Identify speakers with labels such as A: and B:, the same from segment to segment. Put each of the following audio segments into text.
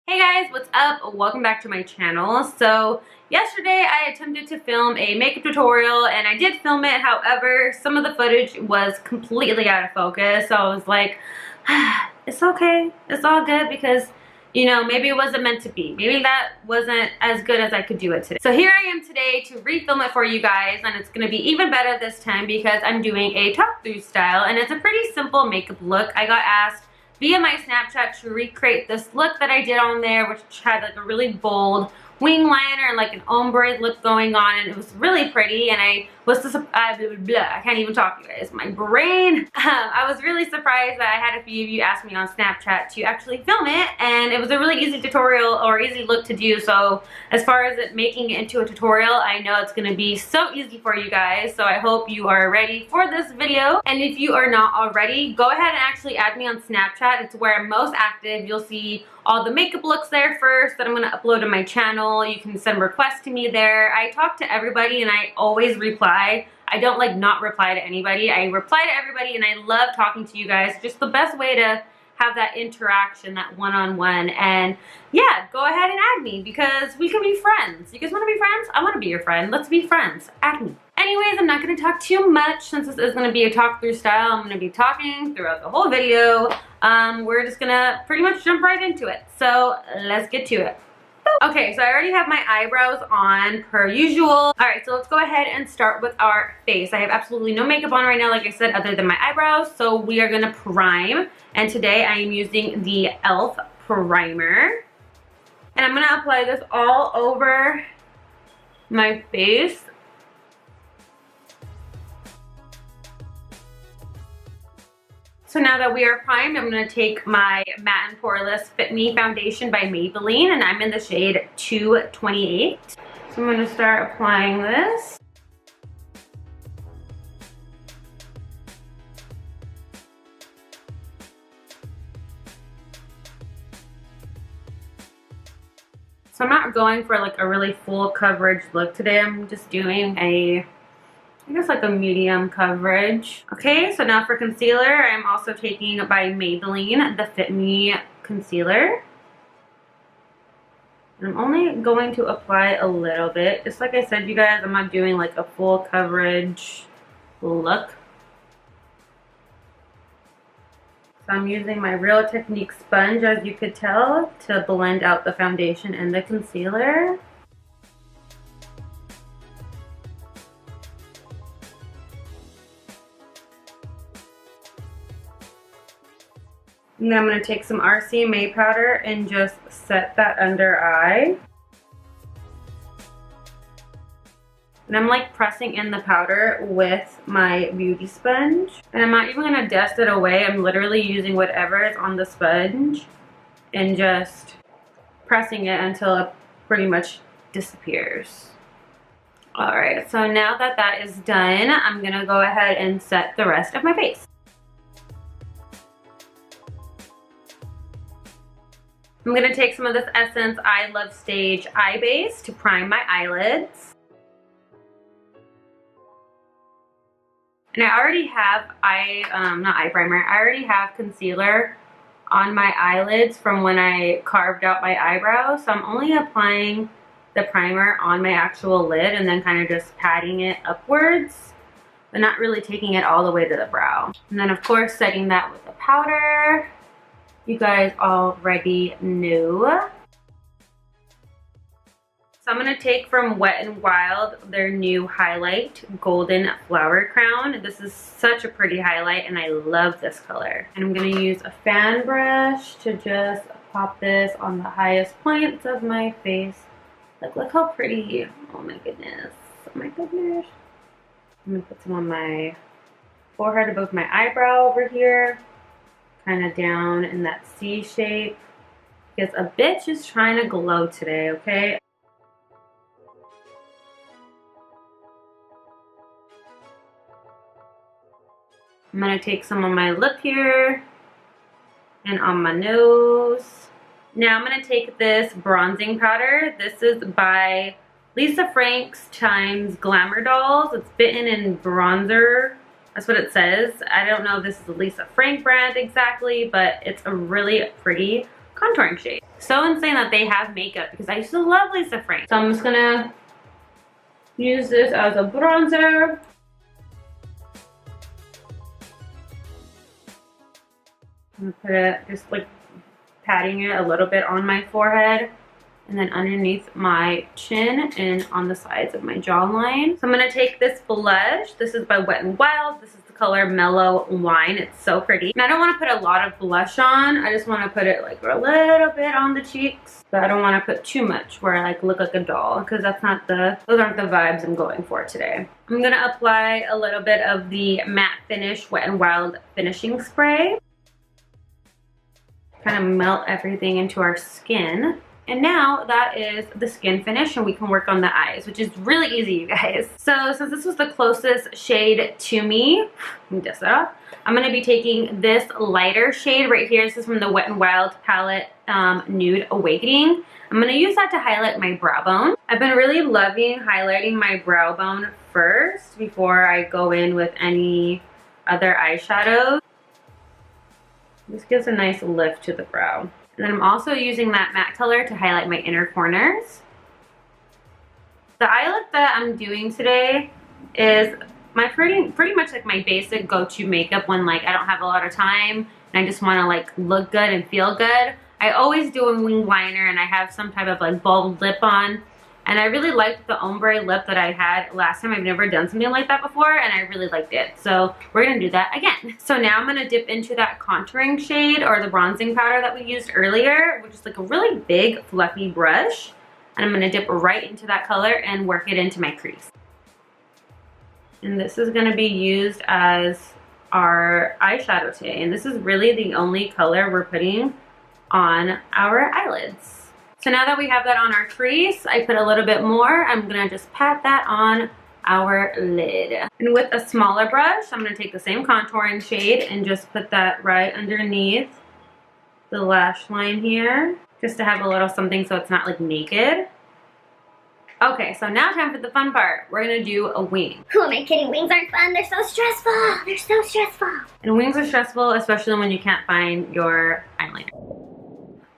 A: Hey guys, what's up? Welcome back to my channel. So yesterday I attempted to film a makeup tutorial and I did film it. However, some of the footage was completely out of focus. So I was like, it's okay. It's all good because, you know, maybe it wasn't meant to be. Maybe that wasn't as good as I could do it today. So here I am today to refilm it for you guys, and it's going to be even better this time because I'm doing a talk-through style and it's a pretty simple makeup look. I got asked via my Snapchat to recreate this look that I did on there, which had like a really bold wing liner and like an ombre look going on, and it was really pretty. And I was I can't even talk, you guys, my brain. I was really surprised that I had a few of you ask me on Snapchat to actually film it, and it was a really easy tutorial or easy look to do. So as far as it making it into a tutorial, I know it's going to be so easy for you guys. So I hope you are ready for this video, and if you are not already, go ahead and actually add me on Snapchat. It's where I'm most active. You'll see all the makeup looks there first that I'm going to upload to my channel. You can send requests to me there. I talk to everybody and I always reply. I don't like not reply to anybody. I reply to everybody and I love talking to you guys. Just the best way to have that interaction, that one-on-one. And yeah, go ahead and add me because we can be friends. You guys want to be friends? I want to be your friend. Let's be friends. Add me. Anyways, I'm not going to talk too much since this is going to be a talk-through style. I'm going to be talking throughout the whole video. We're just going to pretty much jump right into it. So let's get to it. Okay, so I already have my eyebrows on per usual. Alright, so let's go ahead and start with our face. I have absolutely no makeup on right now, like I said, other than my eyebrows. So we are going to prime. And today I am using the e.l.f. primer. And I'm going to apply this all over my face. So now that we are primed, I'm going to take my Matte and Poreless Fit Me foundation by Maybelline, and I'm in the shade 228. So I'm going to start applying this. So I'm not going for like a really full coverage look today. I'm just doing I guess like a medium coverage. Okay, so now for concealer, I'm also taking by Maybelline the Fit Me concealer. And I'm only going to apply a little bit. Just like I said, you guys, I'm not doing like a full coverage look. So I'm using my Real Technique sponge, as you could tell, to blend out the foundation and the concealer. And then I'm going to take some RCMA powder and just set that under eye. And I'm like pressing in the powder with my beauty sponge. And I'm not even going to dust it away. I'm literally using whatever is on the sponge and just pressing it until it pretty much disappears. Alright, so now that that is done, I'm going to go ahead and set the rest of my face. I'm going to take some of this Essence I Love Stage Eye Base to prime my eyelids. And I already have not eye primer, I already have concealer on my eyelids from when I carved out my eyebrows. So I'm only applying the primer on my actual lid and then kind of just patting it upwards, but not really taking it all the way to the brow. And then of course setting that with the powder. You guys already knew. So I'm going to take from Wet n Wild their new highlight Golden Flower Crown. This is such a pretty highlight and I love this color. And I'm going to use a fan brush to just pop this on the highest points of my face. Like, look how pretty. Oh my goodness. Oh my goodness. I'm going to put some on my forehead above my eyebrow over here. Kind of down in that C shape, because a bitch is trying to glow today, okay? I'm going to take some on my lip here and on my nose. Now I'm going to take this bronzing powder. This is by Lisa Franks times Glamour Dolls. It's Bitten in Bronzer. That's what it says. I don't know if this is the Lisa Frank brand exactly, but it's a really pretty contouring shade. so insane that they have makeup because I used to love Lisa Frank. So I'm just gonna use this as a bronzer. I'm gonna put it, just like patting it a little bit on my forehead and then underneath my chin and on the sides of my jawline. So I'm gonna take this blush. This is by Wet n Wild. This is the color Mellow Wine. It's so pretty. And I don't wanna put a lot of blush on. I just wanna put it like a little bit on the cheeks. But I don't wanna put too much where I like look like a doll because those aren't the vibes I'm going for today. I'm gonna apply a little bit of the matte finish Wet n Wild finishing spray. Kind of melt everything into our skin. And now that is the skin finish and we can work on the eyes, which is really easy, you guys. So since this was the closest shade to me, let me dust that off. I'm gonna be taking this lighter shade right here. This is from the Wet n Wild palette, Nude Awakening. I'm gonna use that to highlight my brow bone. I've been really loving highlighting my brow bone first before I go in with any other eyeshadows. This gives a nice lift to the brow. And then I'm also using that matte color to highlight my inner corners. The eye look that I'm doing today is my pretty much like my basic go-to makeup when like I don't have a lot of time and I just want to like look good and feel good. I always do a wing liner and I have some type of like bold lip on. And I really liked the ombre lip that I had last time. I've never done something like that before and I really liked it. So we're gonna do that again. So now I'm gonna dip into that contouring shade or the bronzing powder that we used earlier, which is like a really big fluffy brush. And I'm gonna dip right into that color and work it into my crease. And this is gonna be used as our eyeshadow today. And this is really the only color we're putting on our eyelids. So now that we have that on our crease, I put a little bit more. I'm gonna just pat that on our lid. And with a smaller brush, I'm gonna take the same contouring shade and just put that right underneath the lash line here, just to have a little something so it's not like naked. Okay, so now time for the fun part. We're gonna do a wing.
B: Who am I kidding? Wings aren't fun. They're so stressful. They're so stressful.
A: And wings are stressful, especially when you can't find your eyeliner.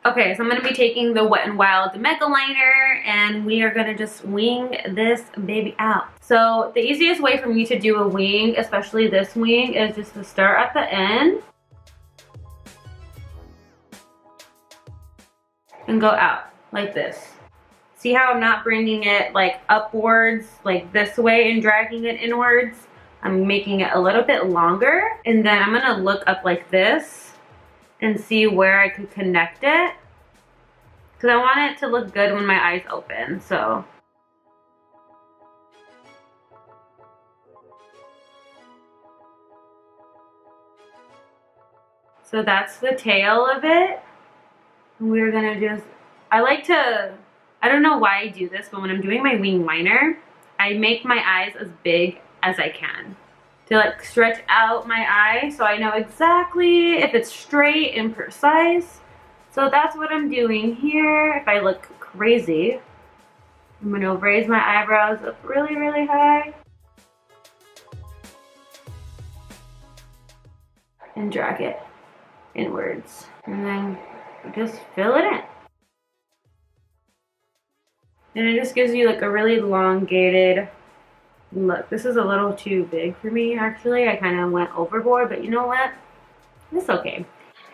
A: Okay, so I'm gonna be taking the Wet n Wild Mega Liner and we are gonna just wing this baby out. So the easiest way for me to do a wing, especially this wing, is just to start at the end and go out like this. See how I'm not bringing it like upwards, like this way and dragging it inwards? I'm making it a little bit longer and then I'm gonna look up like this and see where I could connect it because I want it to look good when my eyes open. So that's the tail of it. We're gonna just, I don't know why I do this, but when I'm doing my wing liner, I make my eyes as big as I can to like stretch out my eye so I know exactly if it's straight and precise. So that's what I'm doing here. If I look crazy, I'm gonna raise my eyebrows up really, really high and drag it inwards and then just fill it in. And it just gives you like a really elongated look. This is a little too big for me actually. I kind of went overboard, but you know what? It's okay.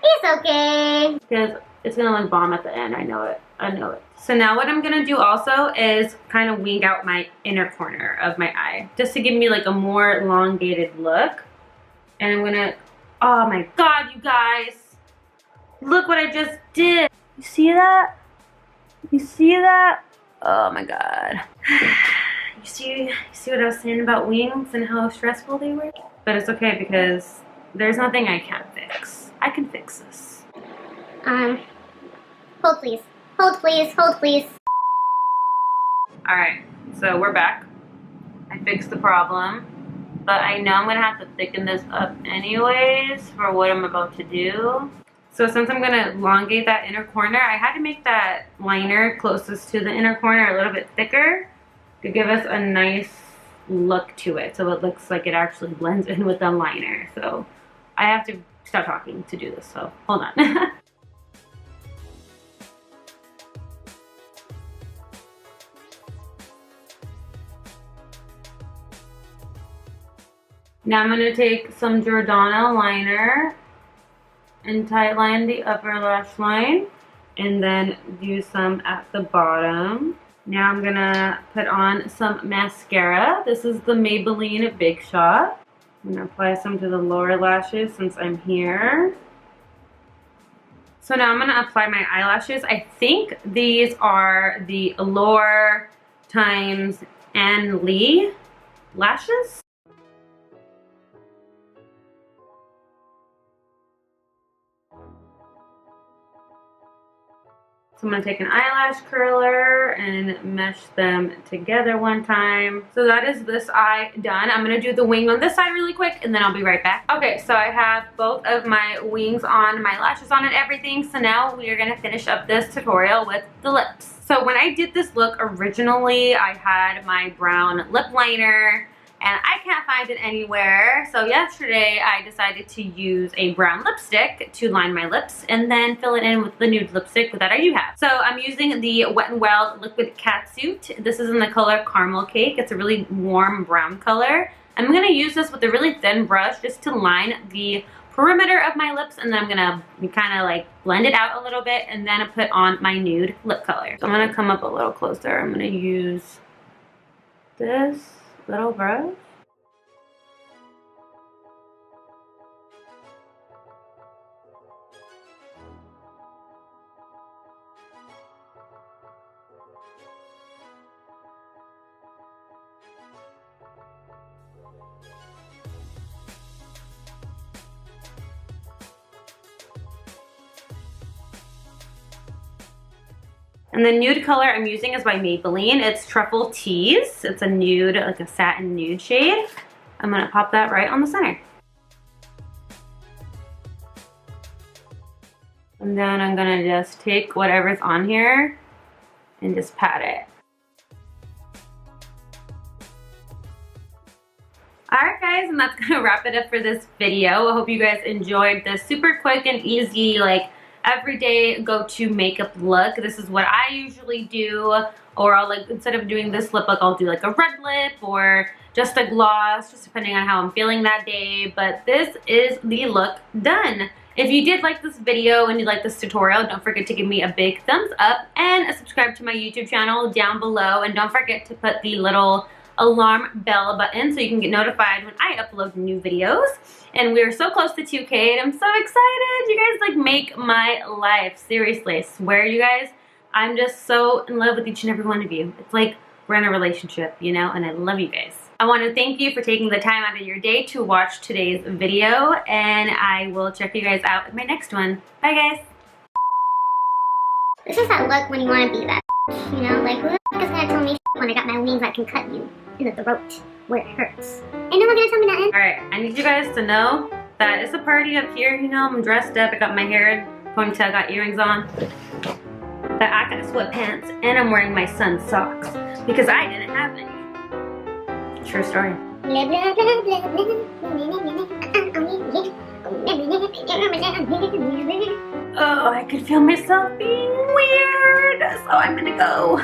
B: It's okay.
A: Because it's gonna look bomb at the end. I know it. I know it. So now what I'm gonna do also is kind of wing out my inner corner of my eye just to give me like a more elongated look. And I'm gonna, oh my god, you guys. Look what I just did. You see that? You see that? Oh my god. You see what I was saying about wings and how stressful they were? But it's okay because there's nothing I can't fix. I can fix this.
B: Hold please. Hold please. Hold please.
A: Alright, so we're back. I fixed the problem. But I know I'm gonna have to thicken this up anyways for what I'm about to do. So since I'm gonna elongate that inner corner, I had to make that liner closest to the inner corner a little bit thicker to give us a nice look to it, so it looks like it actually blends in with the liner. So I have to stop talking to do this, so hold on. Now I'm going to take some Jordana liner and tightline the upper lash line, and then do some at the bottom. Now I'm going to put on some mascara. This is the Maybelline Big Shot. I'm going to apply some to the lower lashes since I'm here. So now I'm going to apply my eyelashes. I think these are the Allure times Ann Lee lashes. So I'm going to take an eyelash curler and mesh them together one time. So that is this eye done. I'm going to do the wing on this side really quick and then I'll be right back. Okay, so I have both of my wings on, my lashes on and everything. So now we are going to finish up this tutorial with the lips. So when I did this look originally, I had my brown lip liner and I can't find it anywhere. So yesterday I decided to use a brown lipstick to line my lips and then fill it in with the nude lipstick that you have. So I'm using the Wet n Wild Liquid Catsuit. This is in the color Caramel Cake. It's a really warm brown color. I'm gonna use this with a really thin brush just to line the perimeter of my lips, and then I'm gonna kind of like blend it out a little bit and then put on my nude lip color. So I'm gonna come up a little closer. I'm gonna use this little brush. And the nude color I'm using is by Maybelline. It's Truffle Tease. It's a nude, like a satin nude shade. I'm gonna pop that right on the center. And then I'm gonna just take whatever's on here and just pat it. Alright guys, and that's gonna wrap it up for this video. I hope you guys enjoyed this super quick and easy, like, everyday go-to makeup look. This is what I usually do, or I'll like, instead of doing this lip look, I'll do like a red lip or just a gloss, just depending on how I'm feeling that day. But this is the look done. If you did like this video and you like this tutorial, don't forget to give me a big thumbs up and subscribe to my YouTube channel down below, and don't forget to put the little alarm bell button so you can get notified when I upload new videos. And we're so close to 2K and I'm so excited. You guys like make my life. Seriously, I swear you guys, I'm just so in love with each and every one of you. It's like we're in a relationship, you know, and I love you guys. I want to thank you for taking the time out of your day to watch today's video, and I will check you guys out in my next one. Bye guys.
B: This is that look when you want to be that, you know, like who the f is gonna tell me when I got my wings that can cut you in the throat where it hurts? Ain't no one gonna tell me nothing.
A: Alright, I need you guys to know that it's a party up here, you know, I'm dressed up, I got my hair ponytail, I got earrings on, but I got sweatpants and I'm wearing my son's socks because I didn't have any. True story.
B: Blah, blah, blah, blah, blah.
A: Oh, I could feel myself being weird, so I'm gonna go.